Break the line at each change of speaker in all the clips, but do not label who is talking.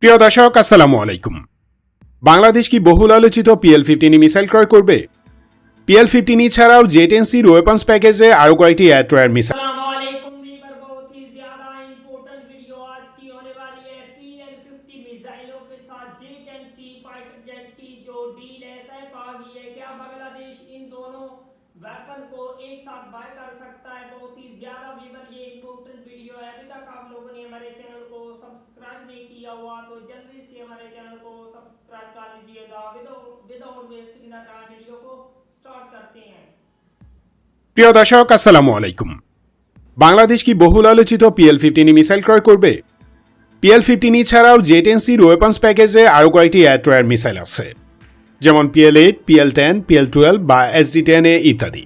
প্রিয় দর্শক আসসালামু আলাইকুম। বাংলাদেশ কি বহুল আলোচিত PL-15 মিসাইল ক্রয় করবে? PL-15 ছাড়াও জেট-এনসির ওয়েপন্স প্যাকেজে আরও কয়েকটি এয়ার-টু-এয়ার মিসাইল।
वेपन को एक साथ बाय कर सकता है। बहुत ही ज्यादा वीवर ये इंपॉर्टेंट वीडियो है। अभी तक आप लोगों ने हमारे चैनल को सब्सक्राइब नहीं किया हुआ तो जल्दी से हमारे चैनल को सब्सक्राइब कर लीजिएगा। Without wasting the time video को स्टार्ट करते हैं।
প্রিয় দর্শক আসসালামু আলাইকুম। বাংলাদেশ কি বহুল আলোচিত PL-15 মিসাইল ক্রয় করবে? PL-15 ছাড়াও জেট-এনসির ওয়েপন্স প্যাকেজে আরও কয়েকটি এয়ার-টু-এয়ার মিসাইল আছে, যেমন PL-8, PL-10, PL-12 বা SD-10A ইত্যাদি।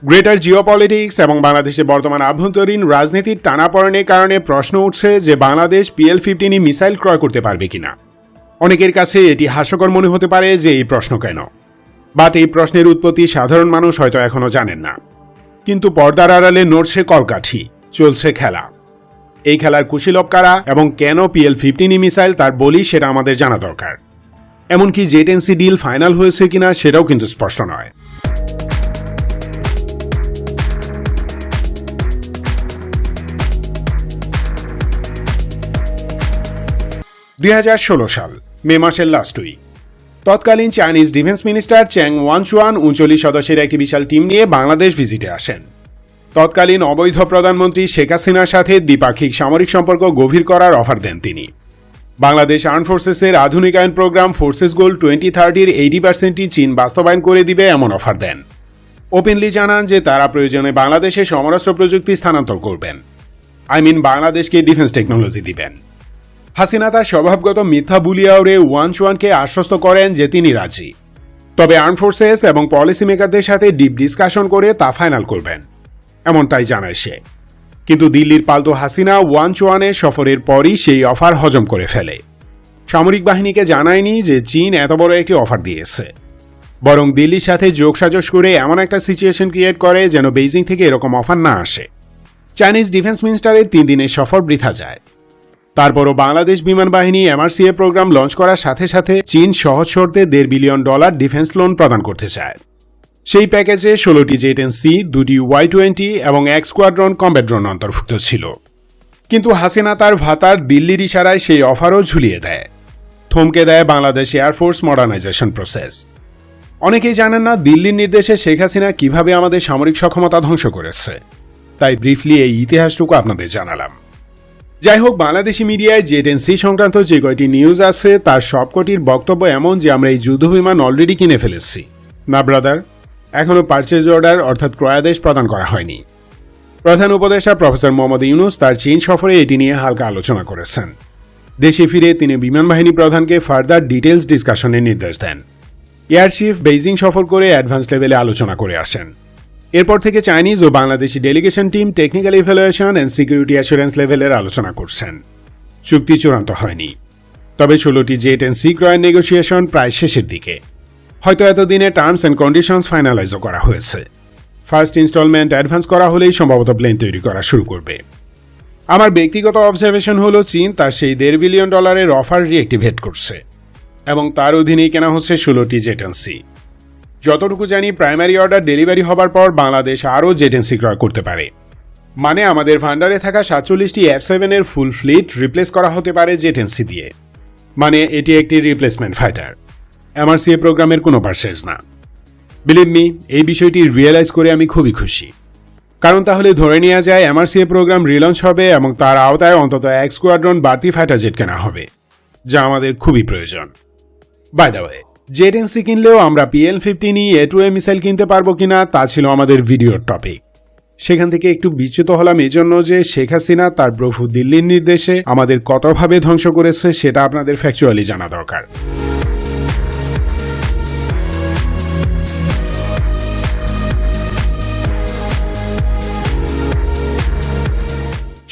গ্রেটার জিওপলিটিক্স এবং বাংলাদেশের বর্তমান আভ্যন্তরীণ রাজনীতির টানাপড়েনের কারণে প্রশ্ন উঠছে যে বাংলাদেশ PL-15 মিসাইল ক্রয় করতে পারবে কিনা। অনেকের কাছে এটি হাস্যকর মনে হতে পারে যে এই প্রশ্ন কেন, বাট এই প্রশ্নের উৎপত্তি সাধারণ মানুষ হয়তো এখনো জানেন না। কিন্তু পর্দার আড়ালে নড়ছে কলকাঠি, চলছে খেলা। এই খেলার কুশীলব কারা এবং কেন PL-15 মিসাইল তার বলি সেটা আমাদের জানা দরকার। এমনকি জেট-এনসি ডিল ফাইনাল হয়েছে কিনা সেটাও কিন্তু স্পষ্ট নয়। 2016 সাল মে মাসের লাস্ট উইক তৎকালীন চাইনিজ ডিফেন্স মিনিস্টার চ্যাং ওয়ানচুয়ান 39 সদস্যের একটি বিশাল টিম নিয়ে বাংলাদেশ ভিজিটে আসেন। তৎকালীন অবৈধ প্রধানমন্ত্রী শেখ হাসিনার সাথে দ্বিপাক্ষিক সামরিক সম্পর্ক গভীর করার অফার দেন তিনি। বাংলাদেশ আর্ম ফোর্সেসের আধুনিকায়ন প্রোগ্রাম ফোর্সেস গোল 2030-র 80%ই চীন বাস্তবায়ন করে দিবে এমন অফার দেন। ওপেনলি জানান যে তারা প্রয়োজনে বাংলাদেশে সমরাস্ত্র প্রযুক্তি স্থানান্তর করবেন, বাংলাদেশকে ডিফেন্স টেকনোলজি দিবেন। হাসিনা তার স্বভাবগত মিথ্যা বুলিয়াউরে ওয়ানচুয়ানকে আশ্বস্ত করেন যে তিনি রাজি, তবে আর্ম ফোর্সেস এবং পলিসি মেকারদের সাথে ডিপ ডিসকাশন করে তা ফাইনাল করবেন, এমনটাই জানায় সে। কিন্তু দিল্লির পাল্টো হাসিনা ওয়ানচুয়ানের সফরের পরই সেই অফার হজম করে ফেলে। সামরিক বাহিনীকে জানায়নি যে চীন এত বড় একটি অফার দিয়েছে, বরং দিল্লির সাথে যোগসাজশ করে এমন একটা সিচুয়েশন ক্রিয়েট করে যেন বেইজিং থেকে এরকম অফার না আসে। চাইনিজ ডিফেন্স মিনিস্টারের 3 দিনের সফর বৃথা যায়। তারপরও বাংলাদেশ বিমান বাহিনী MRCA প্রোগ্রাম লঞ্চ করার সাথে সাথে চীন সহজ শর্তে $1.5 বিলিয়ন ডিফেন্স লোন প্রদান করতে চায়। সেই প্যাকেজে 16টি জেট-এনসি, 2টি Y-20 এবং 1 স্কোয়াড্রন কমব্যাট ড্রোন অন্তর্ভুক্ত ছিল। কিন্তু হাসিনা তার ভাতার দিল্লির ইশারায় সেই অফারও ঝুলিয়ে দেয়, থমকে দেয় বাংলাদেশ এয়ারফোর্স মডার্নাইজেশন প্রসেস। অনেকেই জানেন না দিল্লির নির্দেশে শেখ হাসিনা কিভাবে আমাদের সামরিক সক্ষমতা ধ্বংস করেছে, তাই ব্রিফলি এই ইতিহাসটুকু আপনাদের জানালাম। যাই হোক, বাংলাদেশি মিডিয়ায় জেট-এনসি সংক্রান্ত যে কয়টি নিউজ আছে তার সবকটির বক্তব্য এমন যে আমরা এই যুদ্ধবিমান অলরেডি কিনে ফেলেছি। না ব্রাদার, এখনও পারচেজ অর্ডার অর্থাৎ ক্রয়াদেশ প্রদান করা হয়নি। প্রধান উপদেষ্টা প্রফেসর মোহাম্মদ ইউনুস তার চীন সফরে এটি নিয়ে হালকা আলোচনা করেছেন। দেশে ফিরে তিনি বিমান বাহিনী প্রধানকে ফার্দার ডিটেলস ডিসকাশনের নির্দেশ দেন। এয়ার চিফ বেইজিং সফর করে অ্যাডভান্স লেভেলে আলোচনা করে আসেন। এরপর থেকে চাইনিজ ও Bangladeshi delegation team technical evaluation and security assurance লেভেলের আলোচনা করছেন। চুক্তি চূড়ান্ত হয়নি, তবে 16টি জেট-এনসি ক্রয়ের নেগোসিয়েশন প্রায় শেষের দিকে। হয়তো এতদিনে টার্মস অ্যান্ড কন্ডিশনস ফাইনালাইজও করা হয়েছে। ফার্স্ট ইনস্টলমেন্ট অ্যাডভান্স করা হলেই সম্ভবত প্লেন তৈরি করা শুরু করবে। আমার ব্যক্তিগত অবজারভেশন হলো চীন তার সেই $1.5 বিলিয়ন অফার রিঅ্যাক্টিভেট করছে এবং তার অধীনেই কেনা হচ্ছে 16টি জেট-এনসি। যতটুকু জানি প্রাইমারি অর্ডার ডেলিভারি হবার পর বাংলাদেশ আরও জেট-এনসি ক্রয় করতে পারে, মানে আমাদের ভান্ডারে থাকা 47টি F-7 এর ফুল ফ্লিট রিপ্লেস করা হতে পারে জেট-এনসি দিয়ে। মানে এটি একটি রিপ্লেসমেন্ট ফাইটার, MRCA প্রোগ্রামের কোনো পারচেজ না। বিলিভ মি, এই বিষয়টি রিয়েলাইজ করে আমি খুবই খুশি, কারণ তাহলে ধরে নেওয়া যায় MRCA প্রোগ্রাম রিলঞ্চ হবে এবং তার আওতায় অন্তত 1 স্কোয়াড্রন বাড়তি ফাইটার জেট কেনা হবে, যা আমাদের খুবই প্রয়োজন। বাই দ্য ওয়ে, জেট-এনসি কিনলেও আমরা PL-15 A2A মিসাইল কিনতে পারবো কিনা তা ছিল আমাদের ভিডিওর টপিক। সেখান থেকে একটু বিচ্যুত হলাম এজন্য যে শেখ হাসিনা তার প্রভু দিল্লির নির্দেশে আমাদের কতভাবে ধ্বংস করেছে সেটা আপনাদের ফ্যাকচুয়ালি জানা দরকার।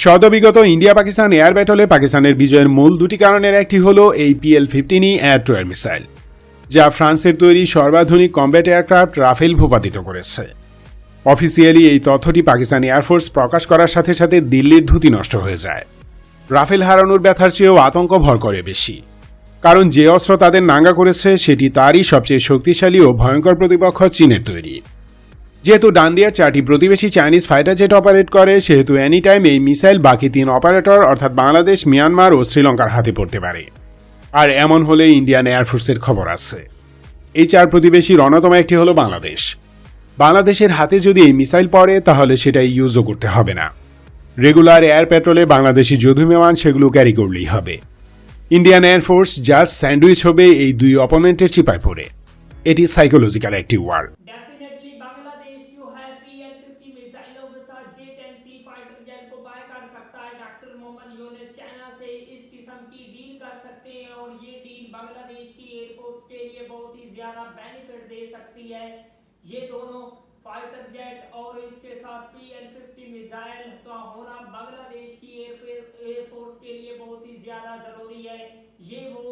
সদ্যবিগত ইন্ডিয়া পাকিস্তান এয়ার ব্যাটলে পাকিস্তানের বিজয়ের মূল 2টি কারণের একটি হলো এই PL-15 এয়ার-টু-এয়ার মিসাইল, যা ফ্রান্সের তৈরি সর্বাধুনিক কমব্যাট এয়ারক্রাফট রাফেল ভূপাতিত করেছে। অফিসিয়ালি এই তথ্যটি পাকিস্তান এয়ারফোর্স প্রকাশ করার সাথে সাথে দিল্লির ধুতি নষ্ট হয়ে যায়। রাফেল হারানোর ব্যথার চেয়েও আতঙ্ক ভর করে বেশি, কারণ যে অস্ত্র তাদের নাঙ্গা করেছে সেটি তারই সবচেয়ে শক্তিশালী ও ভয়ঙ্কর প্রতিপক্ষ চীনের তৈরি। যেহেতু ডান্ডিয়ার 4টি প্রতিবেশী চাইনিজ ফাইটার জেট অপারেট করে, সেহেতু এনি টাইম এই মিসাইল বাকি 3 অপারেটর অর্থাৎ বাংলাদেশ, মিয়ানমার ও শ্রীলঙ্কার হাতে পড়তে পারে। আর এমন হলে ইন্ডিয়ান এয়ারফোর্সের খবর আছে। এই 4 প্রতিবেশীর অন্যতম একটি হলো বাংলাদেশ। বাংলাদেশের হাতে যদি এই মিসাইল পড়ে তাহলে সেটা ইউজও করতে হবে না। রেগুলার এয়ার পেট্রোলে বাংলাদেশি যুদ্ধ বিমান সেগুলো ক্যারি করলেই হবে। ইন্ডিয়ান এয়ারফোর্স জাস্ট স্যান্ডউইচ হবে এই 2 অপোনেন্টের চিপায় পড়ে। এটি সাইকোলজিক্যাল একটি ওয়ার।
डेफिनेटली बांग्लादेश जो है PN-50 मिसाइलों के साथ jet and C fighter jet को बाय कर सकता है। डॉक्टर मोहम्मद यूनिस चाइना से इस किस्म की डील कर सकते हैं और ये डील बांग्लादेश की एयरफोर्स के लिए बहुत ही ज्यादा बेनिफिट दे सकती है। ये दोनों फाइटर जेट और इसके साथ PN-50 मिसाइल का होना बांग्लादेश की एयरफोर्स के लिए बहुत ही ज्यादा जरूरी है। ये वो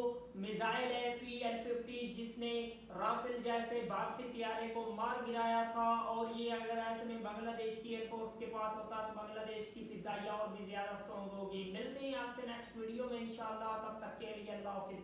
मिसाइल है PN-50 जिसने राफेल जैसे भारतीय तैयारे को मार गिराया था, और ये अगर ऐसे में बांग्लादेश की एयरफोर्स के पास होता तो बांग्लादेश की फिजाइया और भी ज्यादा स्ट्रॉन्ग होगी। मिलते हैं आपसे नेक्स्ट वीडियो में इंशाल्लाह, तब तक के लिए अल्लाह हाफिज।